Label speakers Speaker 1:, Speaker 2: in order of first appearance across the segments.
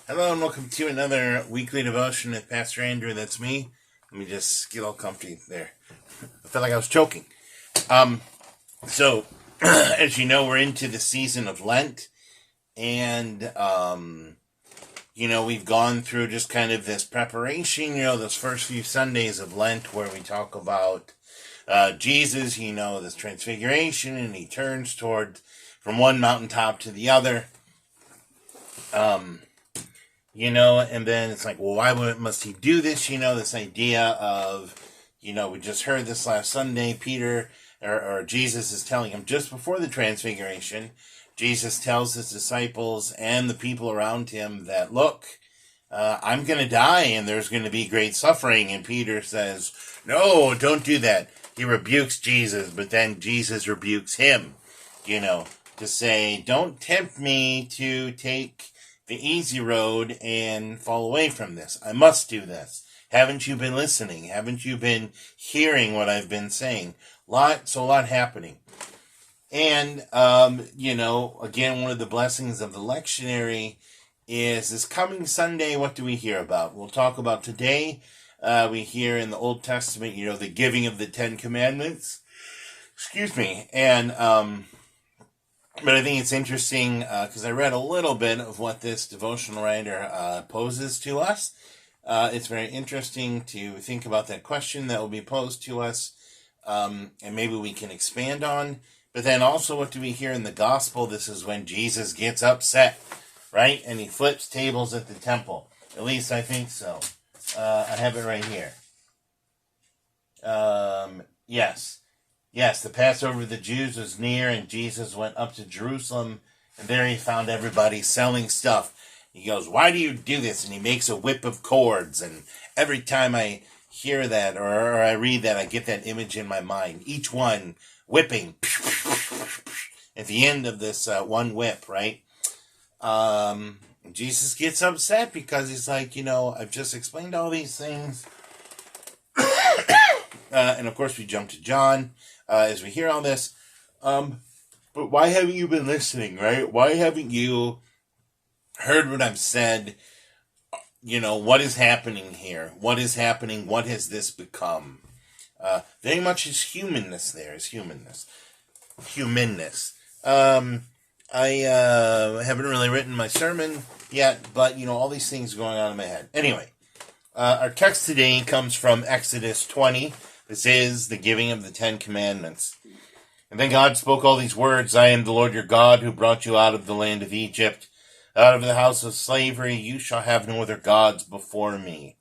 Speaker 1: Hello and welcome to another weekly devotion with Pastor Andrew. That's me. Let me just get all comfy there. I felt like I was choking. So, as you know, we're into the season of Lent, and we've gone through just kind of this preparation. Those first few Sundays of Lent where we talk about Jesus. This transfiguration, and he turns from one mountaintop to the other. And then it's like, well, why must he do this? This idea of, we just heard this last Sunday, Peter or Jesus is telling him just before the transfiguration, Jesus tells his disciples and the people around him that, look, I'm going to die and there's going to be great suffering. And Peter says, no, don't do that. He rebukes Jesus, but then Jesus rebukes him, to say, don't tempt me to take the easy road and fall away from this. I must do this. Haven't you been listening? Haven't you been hearing what I've been saying? A lot happening. And, again, one of the blessings of the lectionary is this coming Sunday, what do we hear about? We'll talk about today. We hear in the Old Testament, the giving of the Ten Commandments. Excuse me. And, but I think it's interesting because I read a little bit of what this devotional writer poses to us. It's very interesting to think about that question that will be posed to us, and maybe we can expand on. But then also, what do we hear in the gospel? This is when Jesus gets upset, right? And he flips tables at the temple. At least I think so. I have it right here. Yes, the Passover of the Jews was near, and Jesus went up to Jerusalem, and there he found everybody selling stuff. He goes, why do you do this? And he makes a whip of cords, and every time I hear that, or I read that, I get that image in my mind. Each one whipping at the end of this one whip, right? Jesus gets upset because he's like, I've just explained all these things. And of course we jump to John as we hear all this. But why haven't you been listening, right? Why haven't you heard what I've said? What is happening here? What is happening? What has this become? Very much is humanness there, is humanness. I haven't really written my sermon yet, but, all these things going on in my head. Anyway, our text today comes from Exodus 20. This is the giving of the Ten Commandments. And then God spoke all these words, I am the Lord your God who brought you out of the land of Egypt, out of the house of slavery. You shall have no other gods before me.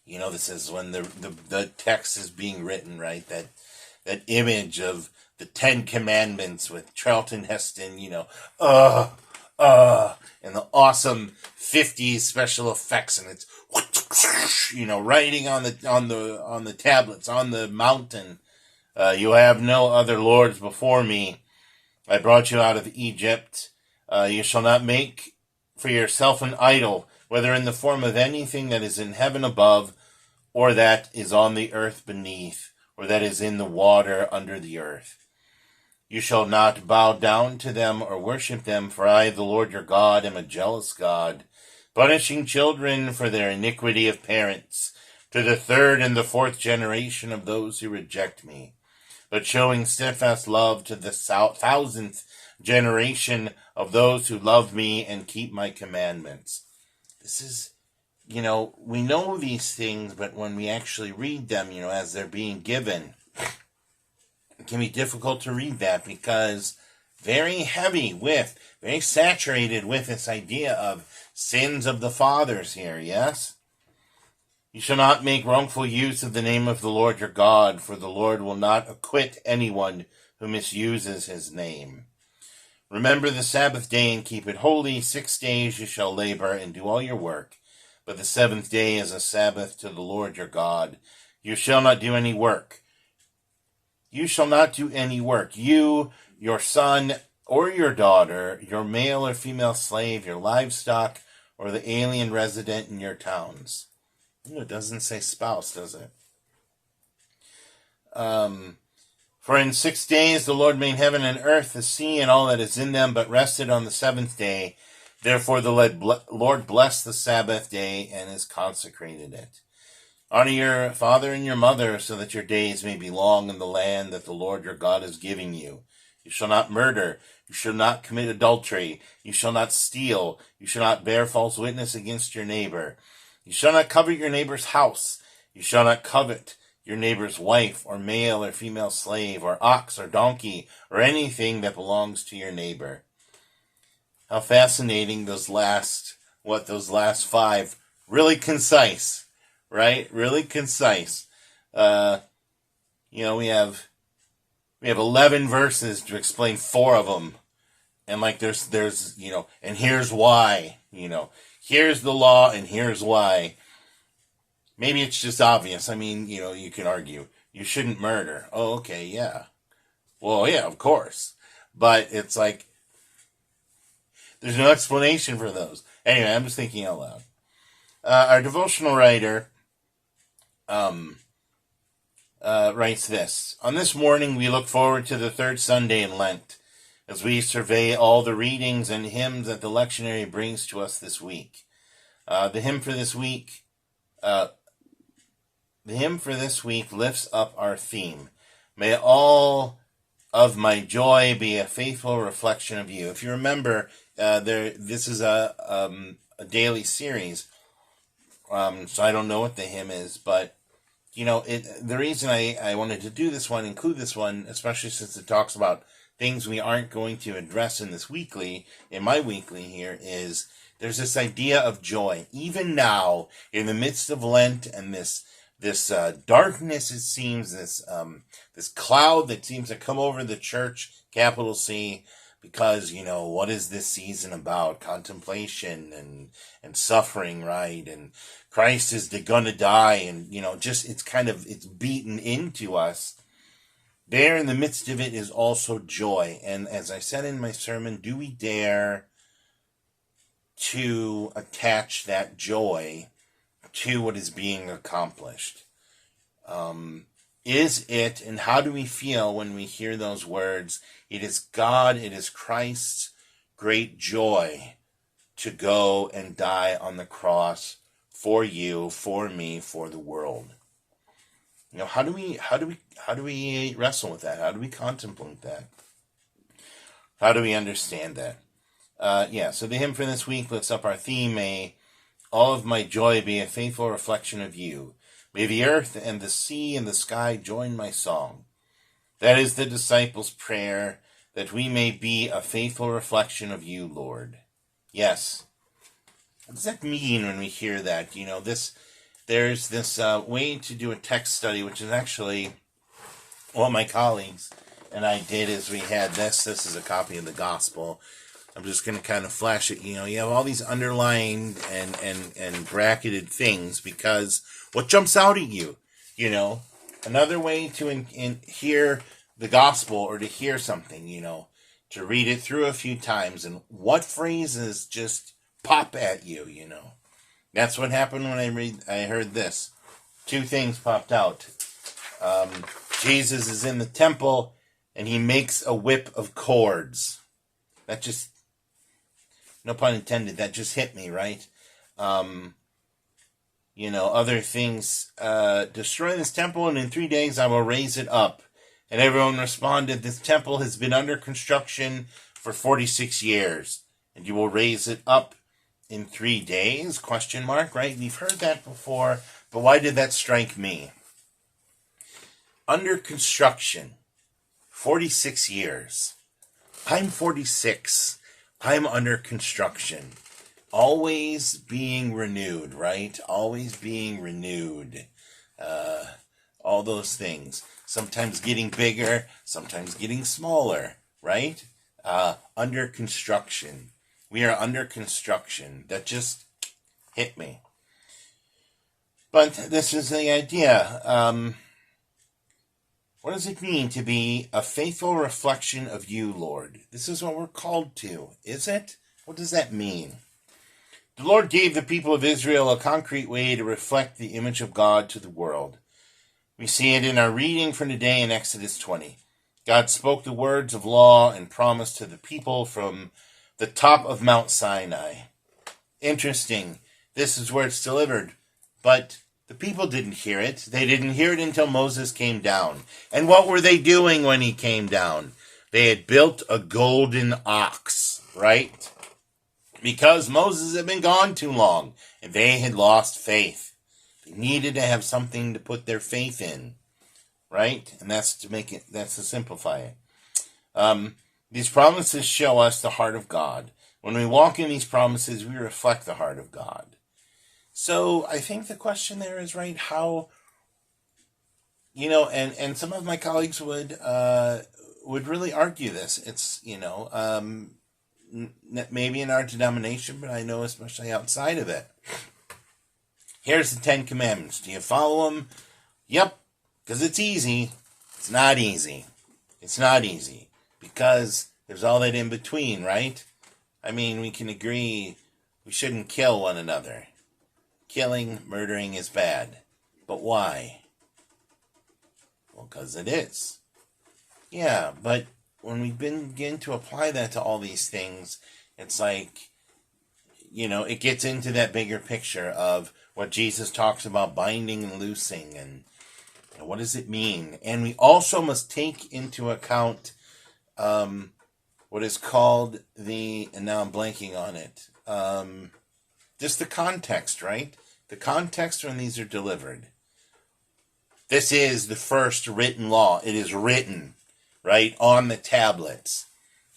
Speaker 1: This is when the text is being written, right? That image of the Ten Commandments with Charlton Heston, and the awesome 50s special effects, and it's writing on the tablets on the mountain. You have no other lords before me. I brought you out of Egypt. You shall not make for yourself an idol, whether in the form of anything that is in heaven above, or that is on the earth beneath, or that is in the water under the earth. You shall not bow down to them or worship them, for I, the Lord your God, am a jealous God, punishing children for their iniquity of parents, to the third and the fourth generation of those who reject me, but showing steadfast love to the 1,000th generation of those who love me and keep my commandments. This is, we know these things, but when we actually read them, as they're being given, it can be difficult to read that because very saturated with this idea of sins of the fathers here, yes? You shall not make wrongful use of the name of the Lord your God, for the Lord will not acquit anyone who misuses his name. Remember the Sabbath day and keep it holy. 6 days you shall labor and do all your work, but the seventh day is a Sabbath to the Lord your God. You shall not do any work. You shall not do any work. You, your son or your daughter, your male or female slave, your livestock, or the alien resident in your towns. It doesn't say spouse, does it? For in 6 days the Lord made heaven and earth, the sea, and all that is in them, but rested on the seventh day. Therefore the Lord blessed the Sabbath day and has consecrated it. Honor your father and your mother, so that your days may be long in the land that the Lord your God is giving you. You shall not murder. You shall not commit adultery. You shall not steal. You shall not bear false witness against your neighbor. You shall not covet your neighbor's house. You shall not covet your neighbor's wife, or male or female slave, or ox or donkey, or anything that belongs to your neighbor. How fascinating those last five. Really concise, right? Really concise. We have 11 verses to explain 4 of them. And like there's and here's why, here's the law and here's why. Maybe it's just obvious. I mean, you can argue you shouldn't murder. Oh, okay, yeah. Well, yeah, of course. But it's like there's no explanation for those. Anyway, I'm just thinking out loud. Our devotional writer writes this. On this morning, we look forward to the third Sunday in Lent, as we survey all the readings and hymns that the lectionary brings to us this week. The hymn for this week lifts up our theme. May all of my joy be a faithful reflection of you. If you remember, this is a daily series, so I don't know what the hymn is, but the reason I wanted to do this one, include this one, especially since it talks about things we aren't going to address in my weekly here, is there's this idea of joy. Even now, in the midst of Lent and this darkness, it seems, this cloud that seems to come over the church, capital C, because, what is this season about? Contemplation and suffering, right? And Christ is going to die, and, it's beaten into us. There in the midst of it is also joy. And as I said in my sermon, do we dare to attach that joy to what is being accomplished? Is it, and how do we feel when we hear those words? It is God, it is Christ's great joy to go and die on the cross for you, for me, for the world. How do we wrestle with that? How do we contemplate that? How do we understand that? So the hymn for this week lifts up our theme. May all of my joy be a faithful reflection of you. May the earth and the sea and the sky join my song. That is the disciples' prayer, that we may be a faithful reflection of you, Lord. Yes. What does that mean when we hear that? There's this way to do a text study, which is actually what my colleagues and I did. Is we had this is a copy of the gospel. I'm just going to kind of flash it. You have all these underlined and bracketed things, because what jumps out at you? Another way to hear the gospel, or to hear something, to read it through a few times, and what phrases just pop at you, That's what happened when I heard this. 2 things popped out. Jesus is in the temple, and he makes a whip of cords. That just, no pun intended, that just hit me, right? Other things, destroy this temple, and in 3 days I will raise it up. And everyone responded, this temple has been under construction for 46 years, and you will raise it up in 3 days? ? Right? We've heard that before, but why did that strike me? Under construction, 46 years. I'm 46. I'm under construction. Always being renewed, right? Always being renewed. All those things. Sometimes getting bigger, sometimes getting smaller, right? Under construction. We are under construction. That just hit me. But this is the idea. What does it mean to be a faithful reflection of you, Lord? This is what we're called to, is it? What does that mean? The Lord gave the people of Israel a concrete way to reflect the image of God to the world. We see it in our reading for today in Exodus 20. God spoke the words of law and promise to the people from the top of Mount Sinai. Interesting. This is where it's delivered. But the people didn't hear it. They didn't hear it until Moses came down. And what were they doing when he came down? They had built a golden ox, right? Because Moses had been gone too long, and they had lost faith. They needed to have something to put their faith in, right? And that's to simplify it. These promises show us the heart of God. When we walk in these promises, we reflect the heart of God. So I think the question there is, right, how, and some of my colleagues would really argue this. It's, maybe in our denomination, but I know especially outside of it. Here's the 10 Commandments. Do you follow them? Yep, because it's easy. It's not easy. It's not easy because there's all that in between, right? I mean, we can agree we shouldn't kill one another. Killing, murdering is bad. But why? Well, because it is. Yeah, but when we begin to apply that to all these things, it's like, it gets into that bigger picture of what Jesus talks about binding and loosing, and what does it mean? And we also must take into account what is called and now I'm blanking on it, just the context, right? The context when these are delivered. This is the first written law. It is written, right, on the tablets.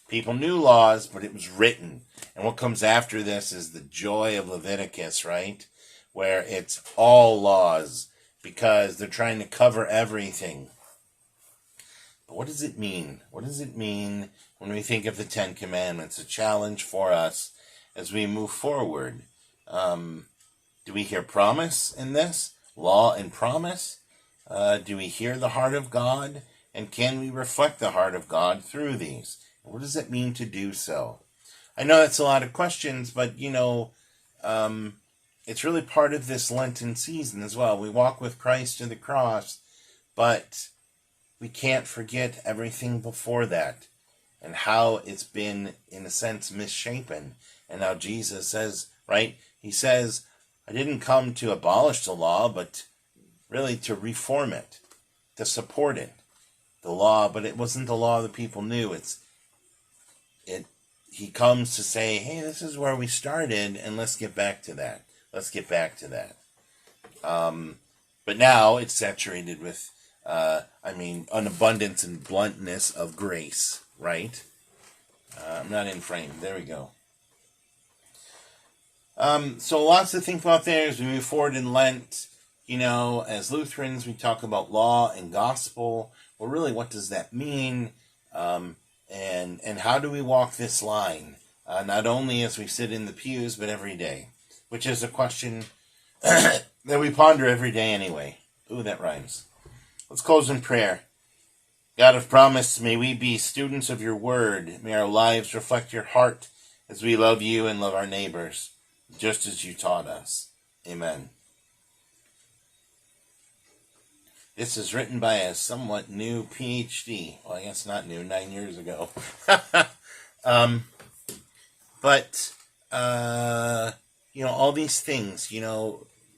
Speaker 1: People knew laws, but it was written. And what comes after this is the joy of Leviticus, right? Where it's all laws because they're trying to cover everything. But what does it mean? What does it mean when we think of the 10 Commandments? A challenge for us as we move forward. Do we hear promise in this? Law and promise? Do we hear the heart of God? And can we reflect the heart of God through these? What does it mean to do so? I know that's a lot of questions, but, it's really part of this Lenten season as well. We walk with Christ to the cross, but we can't forget everything before that and how it's been, in a sense, misshapen. And now Jesus says, right? He says, I didn't come to abolish the law, but really to reform it, to support it. The law, but it wasn't the law that people knew. He comes to say, hey, this is where we started, and let's get back to that. Let's get back to that. But now it's saturated with, an abundance and bluntness of grace, right? I'm not in frame. There we go. So lots to think about there as we move forward in Lent. As Lutherans, we talk about law and gospel. Well, really, what does that mean? And how do we walk this line? Not only as we sit in the pews, but every day. Which is a question that we ponder every day anyway. Ooh, that rhymes. Let's close in prayer. God of promise, may we be students of your word. May our lives reflect your heart as we love you and love our neighbors, just as you taught us. Amen. This is written by a somewhat new PhD. Well, I guess not new, 9 years ago. All these things,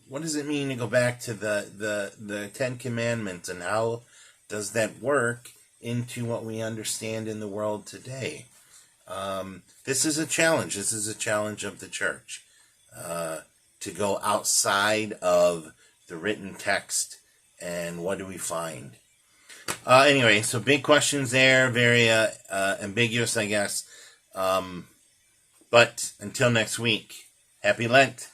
Speaker 1: what does it mean to go back to the 10 Commandments, and how does that work into what we understand in the world today? This is a challenge. This is a challenge of the church, to go outside of the written text. And what do we find? Anyway, so big questions there, very ambiguous, I guess. But until next week, happy Lent.